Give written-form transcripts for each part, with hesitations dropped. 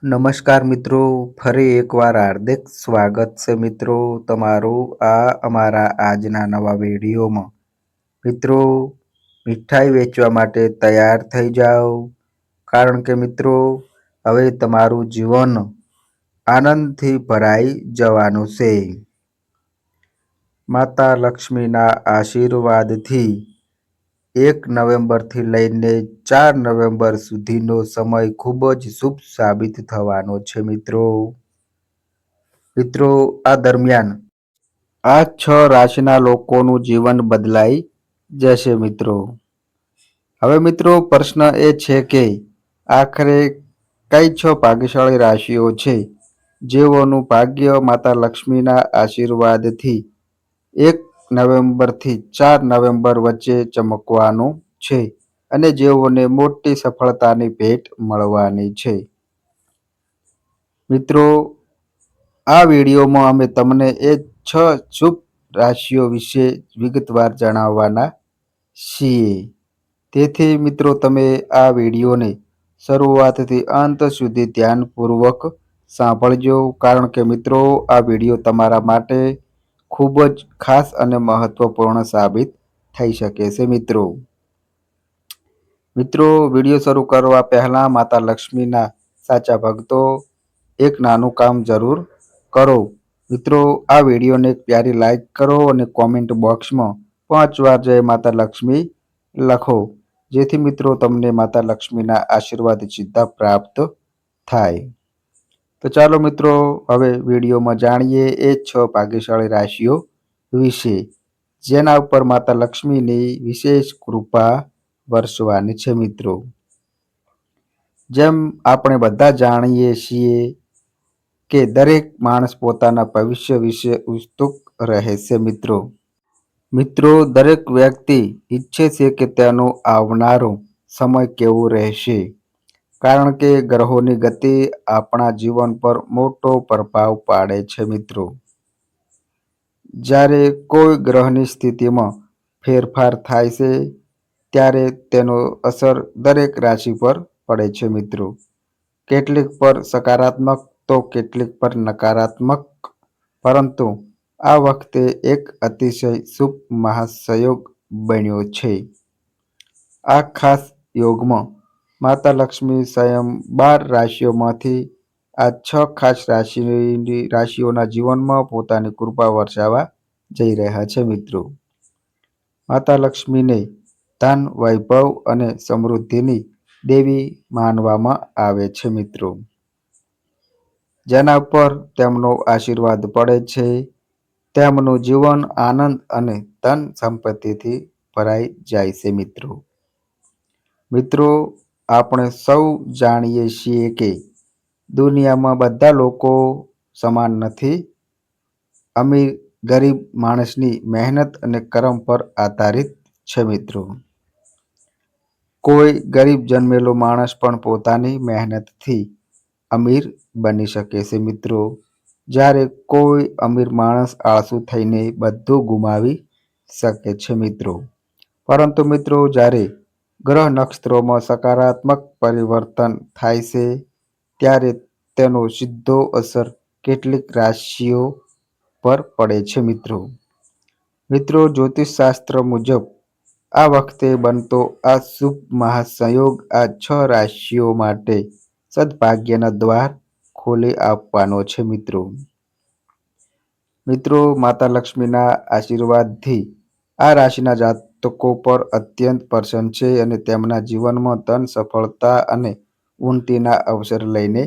નમસ્કાર મિત્રો, ફરી એકવાર હાર્દિક સ્વાગત છે મિત્રો તમારું આ અમારા આજના નવા વિડીયોમાં. મિત્રો, મીઠાઈ વેચવા માટે તૈયાર થઈ જાઓ, કારણ કે મિત્રો હવે તમારું જીવન આનંદથી ભરાઈ જવાનું છે. માતા લક્ષ્મીના આશીર્વાદથી 1 નવેમ્બરથી લઈને 4 નવેમ્બર સુધીનો સમય ખૂબ જ શુભ સાબિત થવાનો છે મિત્રો. આ દરમિયાન આ 6 રાશિના લોકોનું જીવન બદલાઈ જશે મિત્રો. હવે મિત્રો પ્રશ્ન એ છે કે આખરે કઈ 6 ભાગ્યશાળી રાશિઓ છે જેઓનું ભાગ્ય માતા લક્ષ્મીના આશીર્વાદથી 1 નવેમ્બરથી 4 નવેમ્બર વચ્ચે ચમકવાનું છે અને જેઓને મોટી સફળતાની ભેટ મળવાની છે. મિત્રો, આ વિડીયોમાં અમે તમને એ 6 શુભ રાશિઓ વિશે વિગતવાર જણાવવાના છીએ. તેથી મિત્રો તમે આ વિડીયોને શરૂઆતથી અંત સુધી ધ્યાનપૂર્વક સાંભળજો, કારણ કે મિત્રો આ વિડીયો તમારા માટે ખૂબ જ ખાસ અને મહત્વપૂર્ણ સાબિત થઈ શકે છે મિત્રો. વિડીયો શરૂ કરવા પહેલા માતા લક્ષ્મીના સાચા ભક્તો એક નાનું કામ જરૂર કરો. મિત્રો, આ વિડીયોને એક પ્યારી લાઈક કરો અને કોમેન્ટ બોક્સમાં 5 વાર જય માતા લક્ષ્મી લખો, જેથી મિત્રો તમને માતા લક્ષ્મીના આશીર્વાદ સીધા પ્રાપ્ત થાય. તો ચાલો મિત્રો હવે વિડીયોમાં જાણીએ એ 6 ભાગ્યશાળી રાશિઓ વિશે, જેના ઉપર માતા લક્ષ્મીની વિશેષ કૃપા વરસવાની છે મિત્રો. જેમ આપણે બધા જાણીએ છીએ કે દરેક માણસ પોતાના ભવિષ્ય વિશે ઉત્સુક રહે છે મિત્રો. દરેક વ્યક્તિ ઈચ્છે છે કે તેનો આવનારો સમય કેવો રહેશે, કારણ કે ગ્રહોની ગતિ આપણા જીવન પર મોટો પ્રભાવ પાડે છે મિત્રો. જ્યારે કોઈ ગ્રહની સ્થિતિમાં ફેરફાર થાય છે ત્યારે તેનો અસર દરેક રાશિ પર પડે છે મિત્રો. કેટલીક પર સકારાત્મક તો કેટલીક પર નકારાત્મક, પરંતુ આ વખતે એક અતિશય શુભ મહાસંયોગ બન્યો છે. આ ખાસ યોગમાં માતા લક્ષ્મી સ્વયં 12 રાશિઓમાંથી આ 6 ખાસ રાશિઓના જીવનમાં પોતાની કૃપા વરસાવવા જઈ રહ્યા છે મિત્રો. માતા લક્ષ્મીને ધન, વૈભવ અને સમૃદ્ધિની દેવી માનવામાં આવે છે મિત્રો. જેના પર તેમનો આશીર્વાદ પડે છે તેમનું જીવન આનંદ અને ધન સંપત્તિથી ભરાઈ જાય છે મિત્રો. આપણે સૌ જાણીએ છીએ કે દુનિયામાં બધા લોકો સમાન નથી. અમીર ગરીબ માણસની મહેનત અને કર્મ પર આધારિત છે મિત્રો. કોઈ ગરીબ જન્મેલો માણસ પણ પોતાની મહેનતથી અમીર બની શકે છે મિત્રો, જ્યારે કોઈ અમીર માણસ આળસુ થઈને બધું ગુમાવી શકે છે મિત્રો. પરંતુ મિત્રો જ્યારે ગ્રહ નક્ષત્રોમાં સકારાત્મક પરિવર્તન થાય છે ત્યારે તેનો સીધો અસર કેટલીક રાશિઓ પર પડે છે મિત્રો. જ્યોતિષશાસ્ત્ર મુજબ આ વખતે બનતો આ શુભ મહાસંયોગ આ 6 રાશિઓ માટે સદભાગ્યના દ્વાર ખોલી આપવાનો છે મિત્રો. માતા લક્ષ્મીના આશીર્વાદથી આ રાશિના જાતકો પર અત્યંત પ્રસન્ન છે અને તેમના જીવનમાં ધન, સફળતા અને ઉન્નતિના અવસર લઈને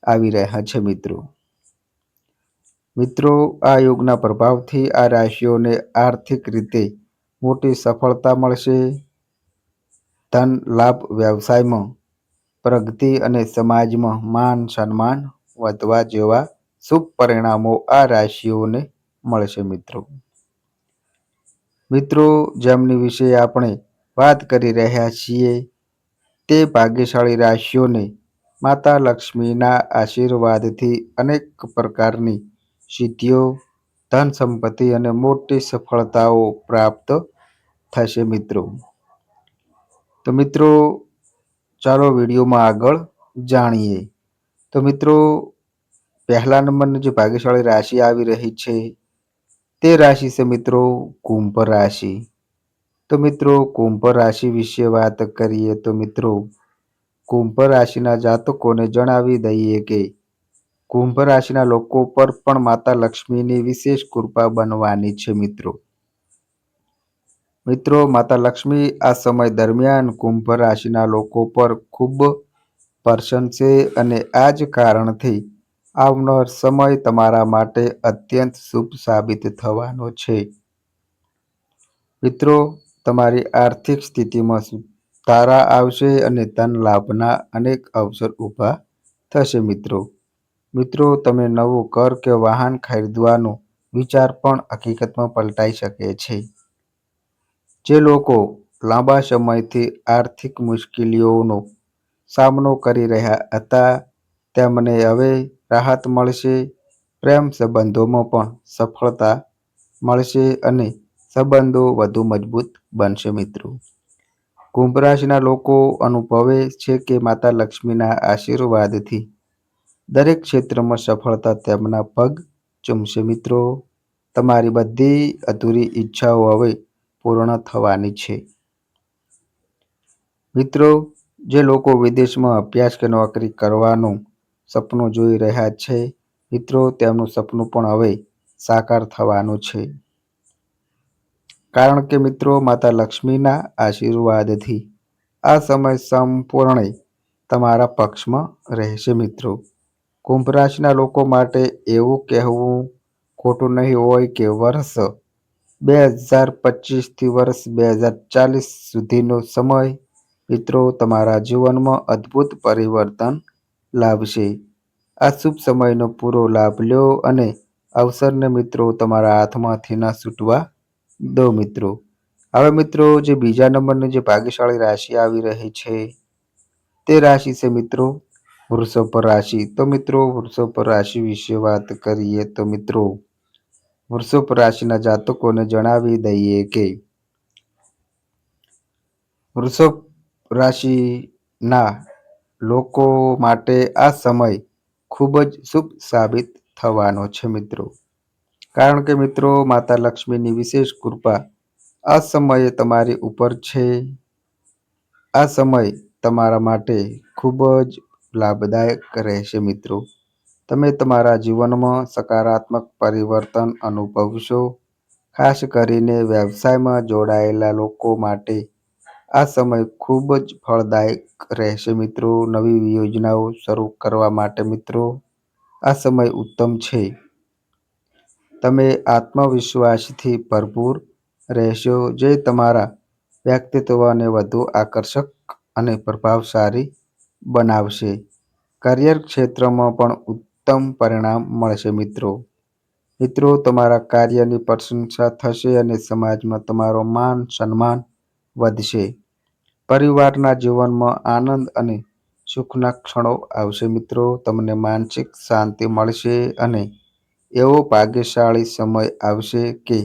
આવી રહ્યા છે મિત્રો. આ યોગના પ્રભાવથી આ રાશિઓને આર્થિક રીતે મોટી સફળતા મળશે. ધન લાભ, વ્યવસાયમાં પ્રગતિ અને સમાજમાં માન સન્માન વધવા જેવા શુભ પરિણામો આ રાશિઓને મળશે મિત્રો. જેમની વિશે આપણે વાત કરી રહ્યા છીએ તે ભાગ્યશાળી રાશિઓને માતા લક્ષ્મીના આશીર્વાદથી અનેક પ્રકારની સિદ્ધિઓ, ધન સંપત્તિ અને મોટી સફળતાઓ પ્રાપ્ત થશે મિત્રો. ચાલો વિડીયોમાં આગળ જાણીએ. તો મિત્રો, પહેલા નંબરની જે ભાગ્યશાળી રાશિ આવી રહી છે તે રાશિ છે મિત્રો કુંભ રાશિ. તો મિત્રો, કુંભ રાશિ વિશે વાત કરીએ તો મિત્રો, કુંભ રાશિના જાતકોને જણાવી દઈએ કે કુંભ રાશિના લોકો પર પણ માતા લક્ષ્મીની વિશેષ કૃપા બનવાની છે મિત્રો. મિત્રો, માતા લક્ષ્મી આ સમય દરમિયાન કુંભ રાશિના લોકો પર ખૂબ પ્રસન્ન છે અને આ જ કારણથી આવનાર સમય તમારા માટે અત્યંત શુભ સાબિત થવાનો છે. મિત્રો, તમારી આર્થિક સ્થિતિમાં સુધારા આવશે અને ધન લાભના અનેક અવસર ઊભા થશે મિત્રો. મિત્રો, તમે નવું ઘર કે વાહન ખરીદવાનો વિચાર પણ હકીકતમાં પલટાઈ શકે છે. જે લોકો લાંબા સમયથી આર્થિક મુશ્કેલીઓનો સામનો કરી રહ્યા હતા તેમને હવે રાહત મળશે. પ્રેમ સંબંધોમાં પણ સફળતા મળશે અને સંબંધો વધુ મજબૂત બનશે મિત્રો. કુંભ રાશિના લોકો અનુભવે છે કે માતા લક્ષ્મીના આશીર્વાદથી દરેક ક્ષેત્રમાં સફળતા તેમના પગ ચૂમશે મિત્રો. તમારી બધી અધૂરી ઈચ્છાઓ હવે પૂર્ણ થવાની છે. મિત્રો, જે લોકો વિદેશમાં અભ્યાસ કે નોકરી કરવાનું સપનું જોઈ રહ્યા છે મિત્રો, તેમનું સપનું પણ હવે સાકાર થવાનું છે. કારણ કે મિત્રો, માતા લક્ષ્મીના આશીર્વાદથી આ સમય સંપૂર્ણ તમારા પક્ષમાં રહેશે મિત્રો. કુંભ રાશિના લોકો માટે એવું કહેવું ખોટું નહીં હોય કે વર્ષ 2025 થી વર્ષ 2040 સુધીનો સમય મિત્રો તમારા જીવનમાં અદ્ભુત પરિવર્તન લાવશે. આ શુભ સમયનો પૂરો લાભ લો અને અવસરને મિત્રો તમારા હાથમાંથી ન છૂટવા દો મિત્રો. હવે મિત્રો, જે બીજા નંબરની જે ભાગ્યશાળી રાશિ આવી રહી છે તે રાશિ છે મિત્રો વૃષભ રાશિ. તો મિત્રો, વૃષભ રાશિ વિશે વાત કરીએ તો મિત્રો, વૃષભ રાશિના જાતકોને જણાવી દઈએ કે વૃષભ રાશિના લોકો માટે આ સમય ખૂબ જ શુભ સાબિત થવાનો છે મિત્રો. કારણ કે મિત્રો, માતા લક્ષ્મીની વિશેષ કૃપા આ સમયે તમારી ઉપર છે. આ સમય તમારા માટે ખૂબ જ લાભદાયક રહેશે મિત્રો. તમે તમારા જીવનમાં સકારાત્મક પરિવર્તન અનુભવશો. ખાસ કરીને વ્યવસાયમાં જોડાયેલા લોકો માટે આ સમય ખૂબ જ ફળદાયક રહેશે મિત્રો. નવી યોજનાઓ શરૂ કરવા માટે મિત્રો આ સમય ઉત્તમ છે. તમે આત્મવિશ્વાસથી ભરપૂર રહેશો, જે તમારા વ્યક્તિત્વને વધુ આકર્ષક અને પ્રભાવશાળી બનાવશે. કરિયર ક્ષેત્રમાં પણ ઉત્તમ પરિણામ મળશે મિત્રો. મિત્રો, તમારા કાર્યની પ્રશંસા થશે અને સમાજમાં તમારો માન સન્માન વધશે. પરિવારના જીવનમાં આનંદ અને સુખના ક્ષણો આવશે મિત્રો. તમને માનસિક શાંતિ મળશે અને એવો ભાગ્યશાળી સમય આવશે કે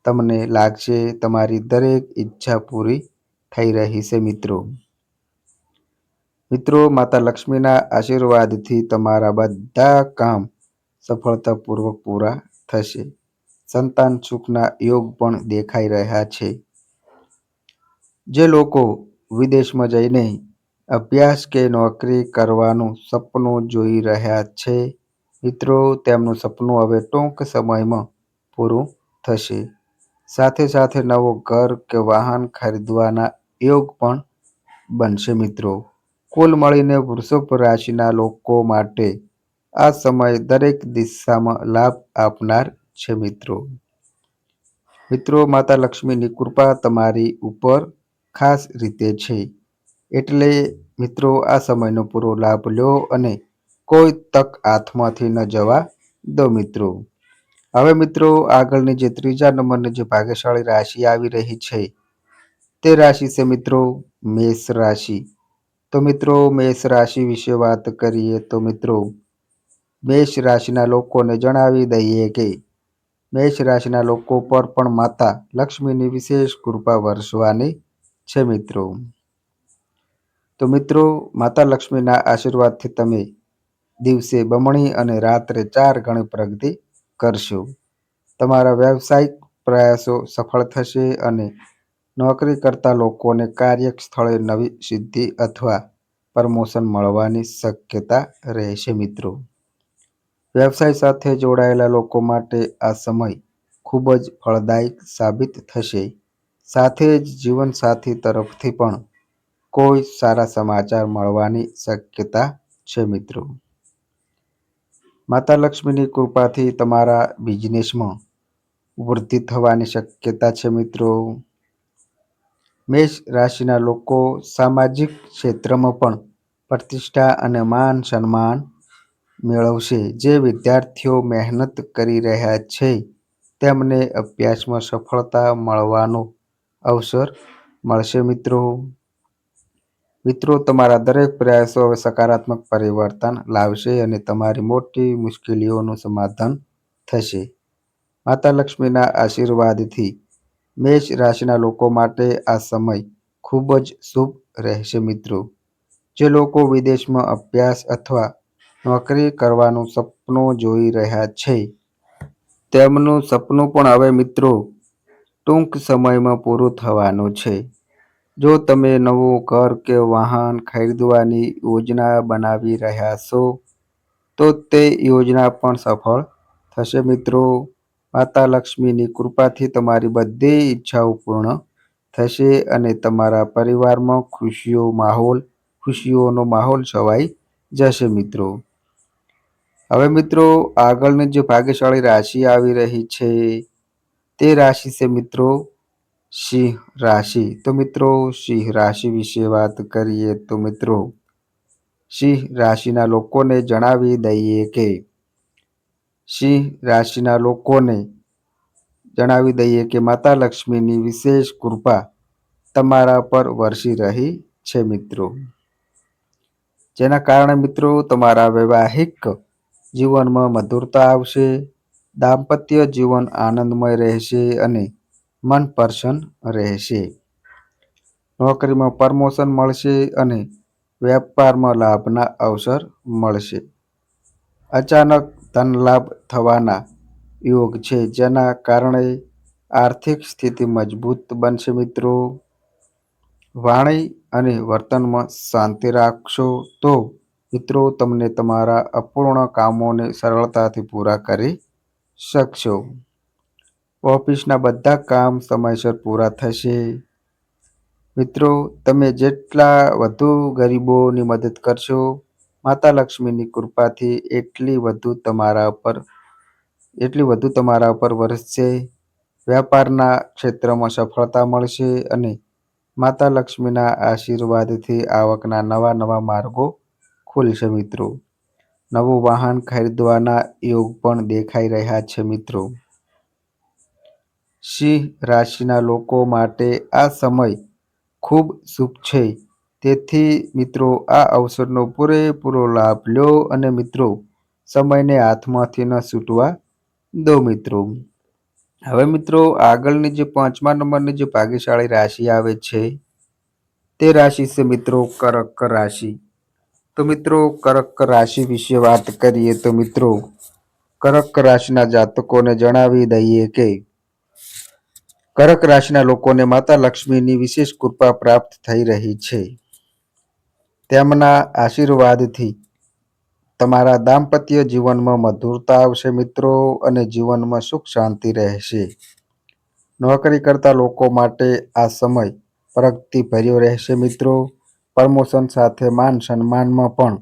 તમને લાગશે તમારી દરેક ઈચ્છા પૂરી થઈ રહી છે મિત્રો. મિત્રો, માતા લક્ષ્મીના આશીર્વાદથી તમારા બધા કામ સફળતાપૂર્વક પૂરા થશે. સંતાન સુખના યોગ પણ દેખાઈ રહ્યા છે. જે લોકો વિદેશમાં જઈને અભ્યાસ કે નોકરી કરવાનું સપનું જોઈ રહ્યા છે મિત્રો, તેમનું સપનું હવે ટૂંક સમયમાં પૂરું થશે. સાથે સાથે નવું ઘર કે વાહન ખરીદવાના યોગ પણ બનશે મિત્રો. કુલ મળીને વૃષભ રાશિના લોકો માટે આ સમય દરેક દિશામાં લાભ આપનાર છે મિત્રો. મિત્રો, માતા લક્ષ્મીની કૃપા તમારી ઉપર ખાસ રીતે છે. એટલે મિત્રો, આ સમયનો પૂરો લાભ લો અને કોઈ તક હાથમાંથી ન જવા દો મિત્રો. હવે મિત્રો, આગળની જે ત્રીજા નંબરની જે ભાગ્યશાળી રાશિ આવી રહી છે તે રાશિ છે મિત્રો મેષ રાશિ. તો મિત્રો, મેષ રાશિ વિશે વાત કરીએ તો મિત્રો, મેષ રાશિના લોકોને જણાવી દઈએ કે મેષ રાશિના લોકો પર પણ માતા લક્ષ્મીની વિશેષ કૃપા વરસવાની છે મિત્રો. તો મિત્રો, માતા લક્ષ્મીના આશીર્વાદથી તમે દિવસે બમણી અને રાત્રે 4 ગણી પ્રગતિ કરશો. તમારા વ્યવસાયિક પ્રયાસો સફળ થશે અને નોકરી કરતા લોકોને કાર્યસ્થળે નવી સિદ્ધિ અથવા પ્રમોશન મળવાની શક્યતા રહેશે મિત્રો. વ્યવસાય સાથે જોડાયેલા લોકો માટે આ સમય ખૂબ જ ફળદાયક સાબિત થશે. સાથે જ જીવનસાથી તરફથી પણ કોઈ સારા સમાચાર મળવાની શક્યતા છે મિત્રો. માતા લક્ષ્મીની કૃપાથી તમારા બિઝનેસમાં વૃદ્ધિ થવાની શક્યતા છે મિત્રો. મેષ રાશિના લોકો સામાજિક ક્ષેત્રમાં પણ પ્રતિષ્ઠા અને માન સન્માન મેળવશે. જે વિદ્યાર્થીઓ મહેનત કરી રહ્યા છે તેમને અભ્યાસમાં સફળતા મળવાનો અવસર મળશે મિત્રો. મિત્રો, તમારા દરેક પ્રયાસો હવે સકારાત્મક પરિવર્તન લાવશે અને તમારી મોટી મુશ્કેલીઓનું સમાધાન થશે. માતા લક્ષ્મીના આશીર્વાદથી મેષ રાશિના લોકો માટે આ સમય ખૂબ જ શુભ રહેશે મિત્રો. જે લોકો વિદેશમાં અભ્યાસ અથવા નોકરી કરવાનું સપનું જોઈ રહ્યા છે તેમનું સપનું પણ હવે મિત્રો ટૂંક સમયમાં પૂરું થવાનું છે. જો તમે નવું ઘર કે વાહન ખરીદવાની યોજના બનાવી રહ્યા છો તો તે યોજના પણ સફળ થશે મિત્રો. માતા લક્ષ્મીની કૃપાથી તમારી બધી ઈચ્છાઓ પૂર્ણ થશે અને તમારા પરિવારમાં ખુશીઓનો માહોલ છવાઈ જશે મિત્રો. હવે મિત્રો, આગળની જે ભાગ્યશાળી રાશિ આવી રહી છે તે રાશિ છે મિત્રો સિંહ રાશિ. તો મિત્રો, સિંહ રાશિ વિશે વાત કરીએ તો મિત્રો, સિંહ રાશિના લોકોને જણાવી દઈએ કે માતા લક્ષ્મીની વિશેષ કૃપા તમારા પર વરસી રહી છે મિત્રો. જેના કારણે મિત્રો તમારા વૈવાહિક જીવનમાં મધુરતા આવશે. દાંપત્ય જીવન આનંદમય રહેશે અને મન પ્રસન્ન રહેશે. નોકરીમાં પ્રમોશન મળશે અને વેપારમાં લાભના અવસર મળશે. અચાનક ધન લાભ થવાના યોગ છે જેના કારણે આર્થિક સ્થિતિ મજબૂત બનશે મિત્રો. વાણી અને વર્તનમાં શાંતિ રાખશો તો મિત્રો તમને તમારા અપૂર્ણ કામોને સરળતાથી પૂરા કરી શકશો. ઓફિસના બધા કામ સમયસર પૂરા થશે. મિત્રો, તમે જેટલા વધુ ગરીબોની મદદ કરશો માતા લક્ષ્મીની કૃપાથી એટલી વધુ તમારા પર વરસશે. વ્યાપારના ક્ષેત્રમાં સફળતા મળશે અને માતા લક્ષ્મીના આશીર્વાદથી આવકના નવા માર્ગો ખુલશે મિત્રો. નવું વાહન ખરીદવાના યોગ પણ દેખાઈ રહ્યા છે મિત્રો. સિંહ રાશિના લોકો માટે આ સમય ખૂબ શુભ છે. તેથી મિત્રો આ અવસરનો પૂરેપૂરો લાભ લો અને મિત્રો સમયને હાથમાંથી ન છૂટવા દો મિત્રો. હવે મિત્રો, આગળની જે 5મા નંબરની જે ભાગ્યશાળી રાશિ આવે છે તે રાશિ છે મિત્રો કર્ક રાશિ. તો મિત્રો, કર્ક રાશિ વિશે વાત કરીએ તો મિત્રો, કર્ક રાશિના જાતકોને જણાવી દઈએ કે કર્ક રાશિના લોકોને માતા લક્ષ્મીની વિશેષ કૃપા પ્રાપ્ત થઈ રહી છે. તેમના આશીર્વાદથી તમારા દાંપત્ય જીવનમાં મધુરતા આવશે મિત્રો અને જીવનમાં સુખ શાંતિ રહેશે. નોકરી કરતા લોકો માટે આ સમય પ્રગતિભર્યો રહેશે મિત્રો. પ્રમોશન સાથે માન સન્માનમાં પણ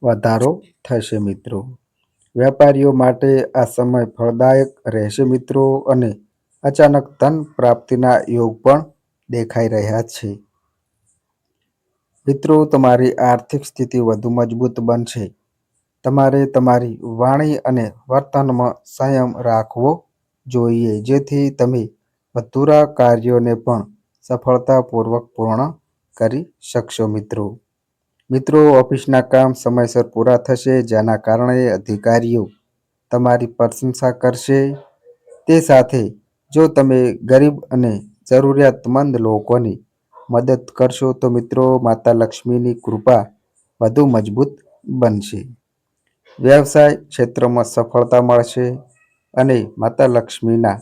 વધારો થશે મિત્રો. વેપારીઓ માટે આ સમય ફળદાયક રહેશે મિત્રો અને અચાનક ધન પ્રાપ્તિના યોગ પણ દેખાઈ રહ્યા છે. મિત્રો, તમારી આર્થિક સ્થિતિ વધુ મજબૂત બનશે. તમારે તમારી વાણી અને વર્તનમાં સંયમ રાખવો જોઈએ જેથી તમે અધૂરા કાર્યોને પણ સફળતાપૂર્વક પૂર્ણ કરી શકશો મિત્રો. મિત્રો, ઓફિસના કામ સમયસર પૂરા થશે જેના કારણે અધિકારીઓ તમારી પ્રશંસા કરશે. તે સાથે જો તમે ગરીબ અને જરૂરિયાતમંદ લોકોની મદદ કરશો તો મિત્રો માતા લક્ષ્મીની કૃપા વધુ મજબૂત બનશે. વ્યવસાય ક્ષેત્રમાં સફળતા મળશે અને માતા લક્ષ્મીના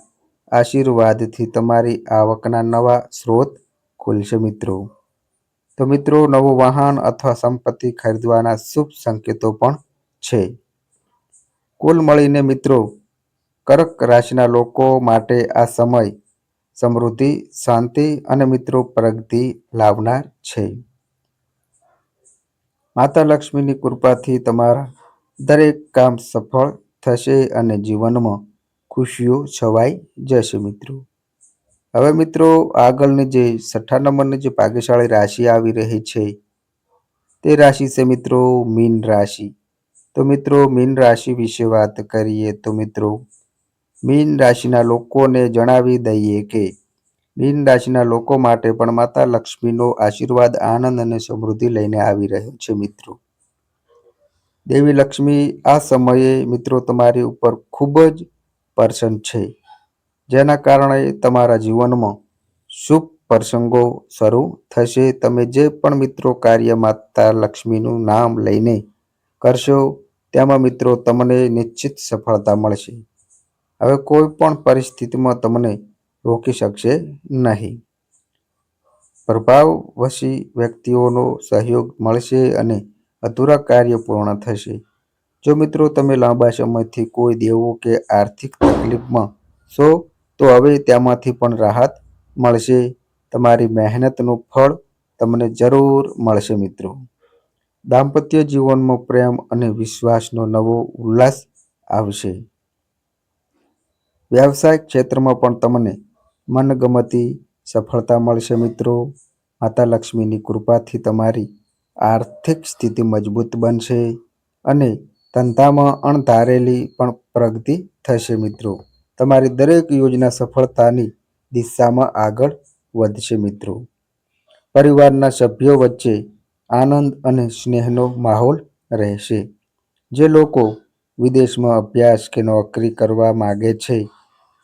આશીર્વાદથી તમારી આવકના નવા સ્ત્રોત ખુલશે મિત્રો. તો મિત્રો, નવું વાહન અથવા સંપત્તિ ખરીદવાના શુભ સંકેતો પણ છે. કુલ મળીને મિત્રો, કર્ક રાશિના લોકો માટે આ સમય સમૃદ્ધિ, શાંતિ અને મિત્રો પ્રગતિ લાવનાર છે. માતા લક્ષ્મીની કૃપાથી તમારા દરેક કામ સફળ થશે અને જીવનમાં ખુશીઓ છવાઈ જશે મિત્રો. હવે મિત્રો, આગળની જે 6 નંબરની જે ભાગ્યશાળી રાશિ આવી રહી છે તે રાશિ છે મિત્રો મીન રાશિ. તો મિત્રો, મીન રાશિ વિશે વાત કરીએ તો મિત્રો, મીન રાશિના લોકોને જણાવી દઈએ કે મીન રાશિના લોકો માટે પણ માતા લક્ષ્મીનો આશીર્વાદ આનંદ અને સમૃદ્ધિ લઈને આવી રહ્યો છે મિત્રો. દેવી લક્ષ્મી આ સમયે મિત્રો તમારી ઉપર ખૂબ જ પ્રસન્ન છે, જેના કારણે તમારા જીવનમાં શુભ પ્રસંગો શરૂ થશે. તમે જે પણ મિત્રો કાર્ય માતા લક્ષ્મીનું નામ લઈને કરશો તેમાં મિત્રો તમને નિશ્ચિત સફળતા મળશે. હવે કોઈ પણ પરિસ્થિતિમાં તમને રોકી શકશે નહીં. પ્રભાવશી વ્યક્તિઓનો સહયોગ મળશે અને અધૂરા કાર્ય પૂર્ણ થશે. જો મિત્રો તમે લાંબા સમયથી કોઈ દેવો કે આર્થિક તકલીફમાં છો તો હવે તેમાંથી પણ રાહત મળશે. તમારી મહેનતનું ફળ તમને જરૂર મળશે મિત્રો. દાંપત્ય જીવનમાં પ્રેમ અને વિશ્વાસનો નવો ઉલ્લાસ આવશે. વ્યવસાયિક ક્ષેત્રમાં પણ તમને મનગમતી સફળતા મળશે મિત્રો. માતા લક્ષ્મીની કૃપાથી તમારી આર્થિક સ્થિતિ મજબૂત બનશે અને ધંધામાં અણધારેલી પણ પ્રગતિ થશે મિત્રો. તમારી દરેક યોજના સફળતાની દિશામાં આગળ વધશે મિત્રો. પરિવારના સભ્યો વચ્ચે આનંદ અને સ્નેહનો માહોલ રહેશે. જે લોકો વિદેશમાં અભ્યાસ કે નોકરી કરવા માગે છે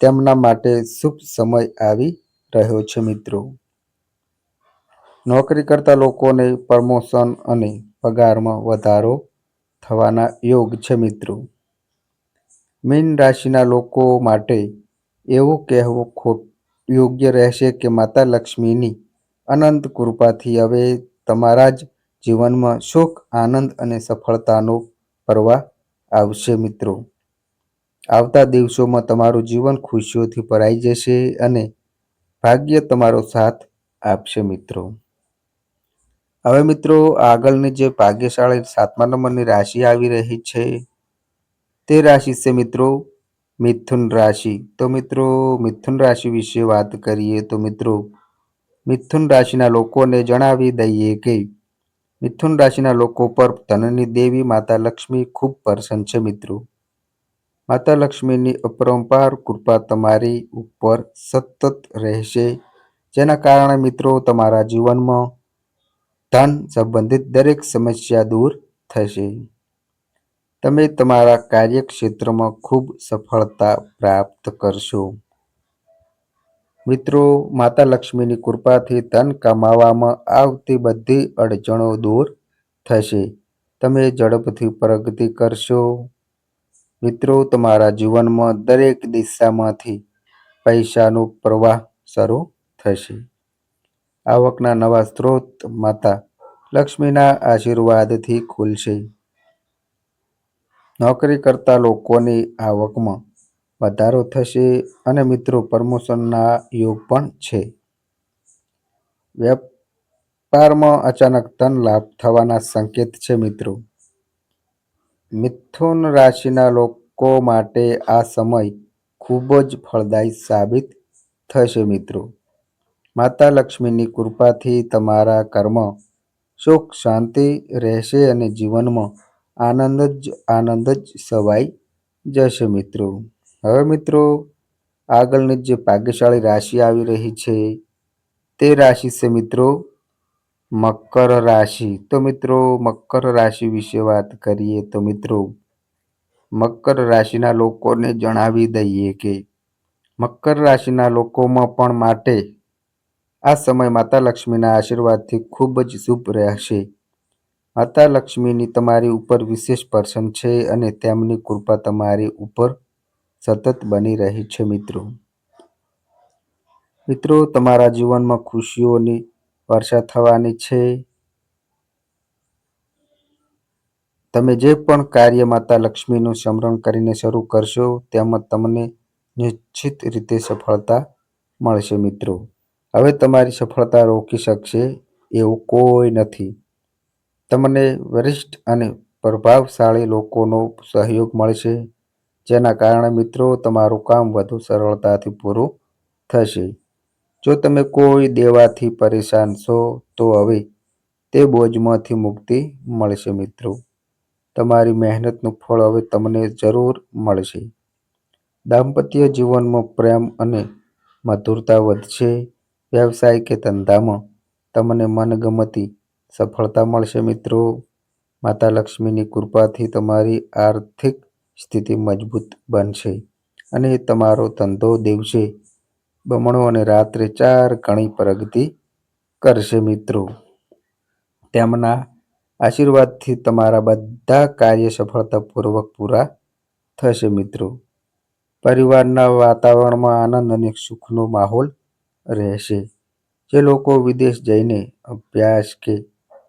તેમના માટે શુભ સમય આવી રહ્યો છે મિત્રો. નોકરી કરતા લોકોને પ્રમોશન અને પગારમાં વધારો થવાના યોગ છે મિત્રો. મીન રાશિના લોકો માટે એવું કહેવું યોગ્ય રહેશે કે માતા લક્ષ્મીની અનંત કૃપાથી હવે તમારા જ જીવનમાં સુખ, આનંદ અને સફળતાનો પ્રવાહ આવશે મિત્રો. આવતા દિવસોમાં તમારું જીવન ખુશીઓથી ભરાઈ જશે અને ભાગ્ય તમારો સાથ આપશે મિત્રો. હવે મિત્રો, આગળની જે ભાગ્યશાળી 7મા નંબરની રાશિ આવી રહી છે તે રાશિ છે મિત્રો મિથુન રાશિ. તો મિત્રો, મિથુન રાશિ વિશે વાત કરીએ તો મિત્રો, મિથુન રાશિના લોકોને જણાવી દઈએ કે મિથુન રાશિના લોકો પર ધનની દેવી માતા લક્ષ્મી ખૂબ પ્રસન્ન છે મિત્રો. માતા લક્ષ્મીની અપરંપાર કૃપા તમારી ઉપર સતત રહેશે, જેના કારણે મિત્રો તમારા જીવનમાં ધન સંબંધિત દરેક સમસ્યા દૂર થશે. તમે તમારા કાર્યક્ષેત્રમાં ખૂબ સફળતા પ્રાપ્ત કરશો. મિત્રો, માતા લક્ષ્મીની કૃપાથી ધન કમાવામાં આવતી બધી અડચણો દૂર થશે. તમે ઝડપથી પ્રગતિ કરશો. મિત્રો, તમારા જીવનમાં દરેક દિશામાંથી પૈસાનો પ્રવાહ શરૂ થશે. આવકના નવા સ્ત્રોત માતા લક્ષ્મીના આશીર્વાદથી ખુલશે. નોકરી કરતા લોકોની આવકમાં વધારો થશે અને મિત્રો પ્રમોશનના યોગ પણ છે. વેપારમાં અચાનક ધન લાભ થવાના સંકેત છે મિત્રો. મિથુન રાશિના લોકો માટે આ સમય ખૂબ જ ફળદાયી સાબિત થશે મિત્રો. માતા લક્ષ્મીની કૃપાથી તમારા ઘરમાં સુખ શાંતિ રહેશે અને જીવનમાં આનંદ જ છવાઈ જશે મિત્રો. હવે મિત્રો, આગળની જે ભાગ્યશાળી રાશિ આવી રહી છે તે રાશિ છે મિત્રો મકર રાશિ. તો મિત્રો, મકર રાશિ વિશે વાત કરીએ તો મિત્રો, મકર રાશિના લોકોને જણાવી દઈએ કે મકર રાશિના લોકોમાં પણ માટે આ સમય માતા લક્ષ્મીના આશીર્વાદથી ખૂબ જ શુભ રહેશે. માતા લક્ષ્મીની તમારી ઉપર વિશેષ પસંદ છે અને તેમની કૃપા તમારી ઉપર સતત બની રહી છે મિત્રો. મિત્રો, તમારા જીવનમાં ખુશીઓની વર્ષા થવાની છે. તમે જે પણ કાર્ય માતા લક્ષ્મીનું સ્મરણ કરીને શરૂ કરશો તેમાં તમને નિશ્ચિત રીતે સફળતા મળશે મિત્રો. હવે તમારી સફળતા રોકી શકશે એવું કોઈ નથી. તમને વરિષ્ઠ અને પ્રભાવશાળી લોકોનો સહયોગ મળશે, જેના કારણે મિત્રો તમારું કામ વધુ સરળતાથી પૂરું થશે. જો તમે કોઈ દેવાથી પરેશાન છો તો હવે તે બોજમાંથી મુક્તિ મળશે મિત્રો. તમારી મહેનતનું ફળ હવે તમને જરૂર મળશે. દાંપત્ય જીવનમાં પ્રેમ અને મધુરતા વધશે. વ્યવસાય કે ધંધામાં તમને મનગમતી સફળતા મળશે મિત્રો. માતા લક્ષ્મીની કૃપાથી તમારી આર્થિક સ્થિતિ મજબૂત બનશે અને તમારો ધંધો દિવસે બમણો અને રાત્રે 4 ગણી પ્રગતિ કરશે મિત્રો. તેમના આશીર્વાદથી તમારા બધા કાર્ય સફળતાપૂર્વક પૂરા થશે મિત્રો. પરિવારના વાતાવરણમાં આનંદ અને સુખનો માહોલ રહેશે. જે લોકો વિદેશ જઈને અભ્યાસ કે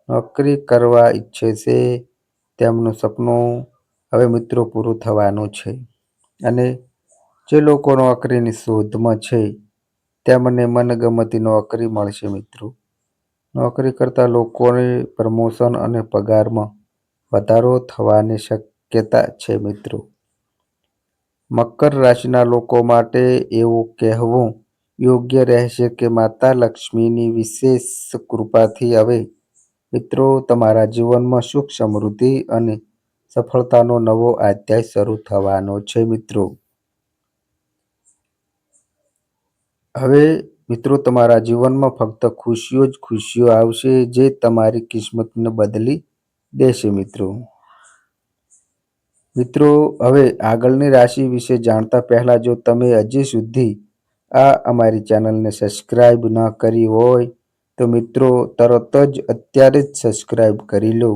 નોકરી કરવા ઈચ્છે છે તેમનું સપનું હવે મિત્રો પૂરું થવાનું છે અને જે લોકો નોકરીની શોધમાં છે તેમને મનગમતી નોકરી મળશે મિત્રો. નોકરી કરતા લોકોને પ્રમોશન અને પગારમાં વધારો થવાની શક્યતા છે મિત્રો. મકર રાશિના લોકો માટે એવું કહેવું યોગ્ય રહેશે કે માતા લક્ષ્મીની વિશેષ કૃપાથી હવે મિત્રો તમારા જીવનમાં સુખ, સમૃદ્ધિ અને સફળતાનો નવો અધ્યાય શરૂ થવાનો છે મિત્રો. હવે મિત્રો તમારા જીવનમાં ફક્ત ખુશીઓ જ ખુશીઓ આવશે, જે તમારી કિસ્મતને બદલી દેશે મિત્રો. મિત્રો, હવે આગળની રાશિ વિશે જાણતા પહેલા જો તમે હજી સુધી અમારી ચેનલને સબસ્ક્રાઇબ ન કરી હોય તો મિત્રો તરત જ અત્યારે જ સબસ્ક્રાઇબ કરી લો,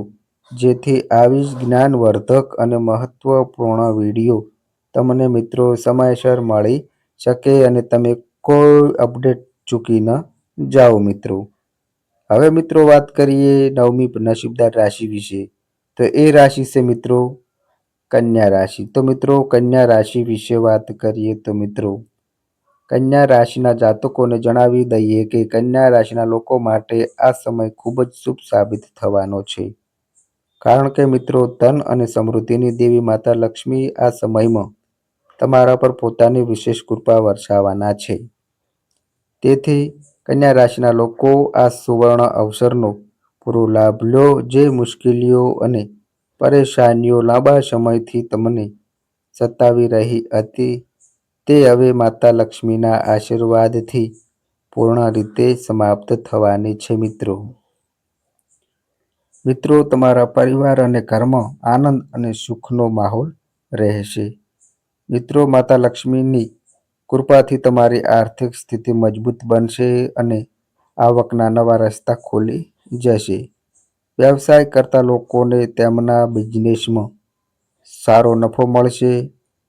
જેથી આવી જ જ્ઞાનવર્ધક અને મહત્વપૂર્ણ વિડીયો તમને મિત્રો સમયસર મળી શકે અને તમે કોઈ અપડેટ ચૂકી ન જાઓ મિત્રો. હવે મિત્રો વાત કરીએ 9મી નસીબદાર રાશિ વિશે. તો એ રાશિ છે મિત્રો કન્યા રાશિ. તો મિત્રો કન્યા રાશિ વિશે વાત કરીએ તો મિત્રો કન્યા રાશિના જાતકોને જણાવી દઈએ કે કન્યા રાશિના લોકો માટે આ સમય ખૂબ જ શુભ સાબિત થવાનો છે. કારણ કે મિત્રો ધન અને સમૃદ્ધિની દેવી માતા લક્ષ્મી આ સમયમાં તમારા પર પોતાની વિશેષ કૃપા વરસાવવાના છે. તેથી કન્યા રાશિના લોકો આ સુવર્ણ અવસરનો પૂરો લાભ લો. જે મુશ્કેલીઓ અને પરેશાનીઓ લાંબા સમયથી તમને સતાવી રહી હતી તે હવે માતા લક્ષ્મીના આશીર્વાદથી પૂર્ણ રીતે સમાપ્ત થવાની છે મિત્રો. મિત્રો, તમારા પરિવાર અને ઘરમાં આનંદ અને સુખનો માહોલ રહેશે. મિત્રો, માતા લક્ષ્મીની કૃપાથી તમારી આર્થિક સ્થિતિ મજબૂત બનશે અને આવકના નવા રસ્તા ખુલી જશે. વ્યવસાય કરતા લોકોને તેમના બિઝનેસમાં સારો નફો મળશે.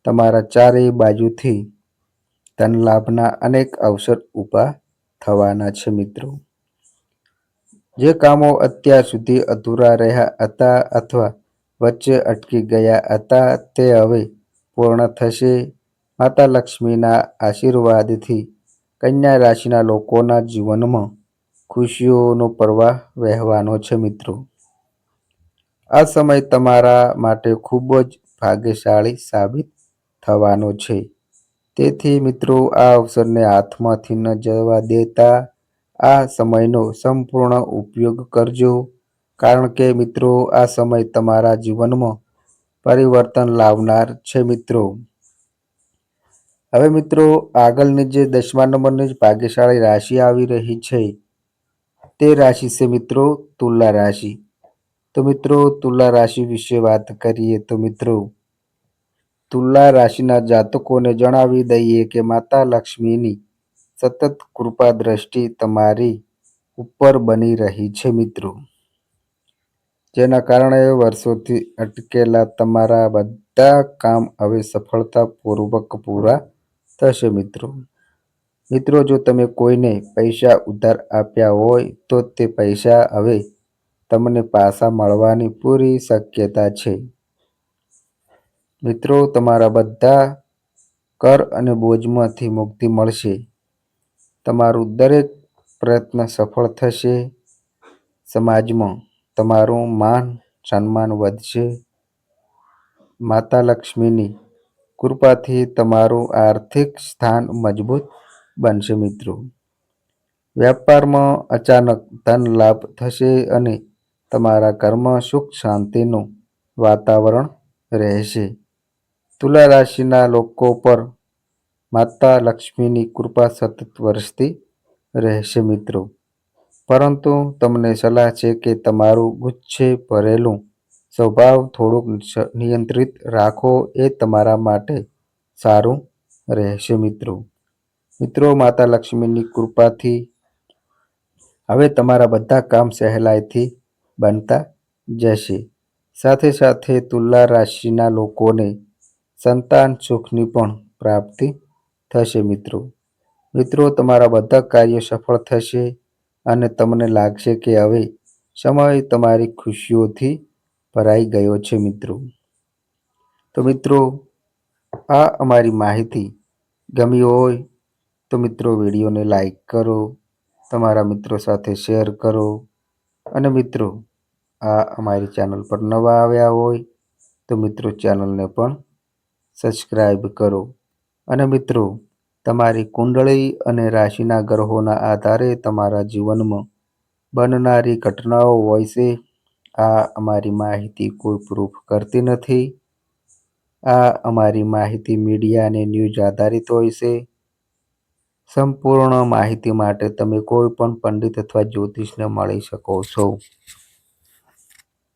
તમારા ચારેય બાજુથી ધન લાભના અનેક અવસર ઊભા થવાના છે મિત્રો. જે કામો અત્યાર સુધી અધૂરા રહ્યા હતા અથવા વચ્ચે અટકી ગયા હતા તે હવે પૂર્ણ થશે. માતા લક્ષ્મીના આશીર્વાદથી કન્યા રાશિના લોકોના જીવનમાં ખુશીઓનો પ્રવાહ વહેવાનો છે મિત્રો. આ સમય તમારા માટે ખૂબ જ ભાગ્યશાળી સાબિત થવાનો છે. તેથી મિત્રો આ અવસરને હાથમાંથી ન જવા દેતા આ સમયનો સંપૂર્ણ ઉપયોગ કરજો. કારણ કે મિત્રો આ સમય તમારા જીવનમાં પરિવર્તન લાવનાર છે મિત્રો. હવે મિત્રો આગળની જે 10મા નંબરની ભાગ્યશાળી રાશિ આવી રહી છે તે રાશિ છે મિત્રો તુલા રાશિ. તો મિત્રો તુલા રાશિ વિશે વાત કરીએ તો મિત્રો તુલા રાશિના જાતકોને જણાવી દઈએ કે માતા લક્ષ્મીની સતત કૃપા દ્રષ્ટિ તમારી ઉપર બની રહી છે મિત્રો. જેના કારણે વર્ષોથી અટકેલા તમારા બધા કામ હવે સફળતાપૂર્વક પૂરા થશે મિત્રો. મિત્રો, જો તમે કોઈને પૈસા ઉધાર આપ્યા હોય તો તે પૈસા હવે તમને પાછા મળવાની પૂરી શક્યતા છે. મિત્રો, તમારા બધા કર અને બોજમાંથી મુક્તિ મળશે. તમારું દરેક પ્રયત્ન સફળ થશે. સમાજમાં તમારું માન સન્માન વધશે. માતા લક્ષ્મીની કૃપાથી તમારું આર્થિક સ્થાન મજબૂત બનશે મિત્રો. વ્યાપારમાં અચાનક ધન લાભ થશે અને તમારા ઘરમાં સુખ શાંતિનું વાતાવરણ રહેશે. તુલા રાશિના લોકો પર માતા લક્ષ્મીની કૃપા સતત વરસતી રહેશે મિત્રો. પરંતુ તમને સલાહ છે કે તમારું ગુસ્સે ભરેલું સ્વભાવ થોડુંક નિયંત્રિત રાખો, એ તમારા માટે સારું રહેશે મિત્રો. મિત્રો, માતા લક્ષ્મીની કૃપાથી હવે તમારા બધા કામ સહેલાઈથી બનતા જશે. સાથે સાથે તુલા રાશિના લોકોને સંતાન સુખની પણ પ્રાપ્તિ થશે મિત્રો. મિત્રો, તમારા બધા કાર્યો સફળ થશે અને તમને લાગશે કે હવે સમય તમારી ખુશીઓથી ભરાઈ ગયો છે મિત્રો. તો મિત્રો, આ અમારી માહિતી ગમી હોય તો મિત્રો વિડીયોને લાઈક કરો, તમારા મિત્રો સાથે શેર કરો અને મિત્રો આ અમારી ચેનલ પર નવા આવ્યા હોય તો મિત્રો ચેનલને પણ સબસ્ક્રાઈબ કરો. અને મિત્રો, તમારી કુંડળી અને રાશિના ગ્રહોના આધારે તમારા જીવનમાં બનનારી ઘટનાઓ હોય છે. આ અમારી માહિતી કોઈ પ્રૂફ કરતી નથી. આ અમારી માહિતી મીડિયા અને ન્યૂઝ આધારિત હોય છે. સંપૂર્ણ માહિતી માટે તમે કોઈ પણ પંડિત અથવા જ્યોતિષને મળી શકો છો.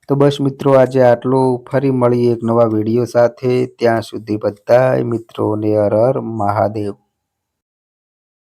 તો બસ મિત્રો, આજે આટલું. ફરી મળીએ એક નવા વિડીયો સાથે. ત્યાં સુધી બધાય મિત્રોને હર હર મહાદેવ.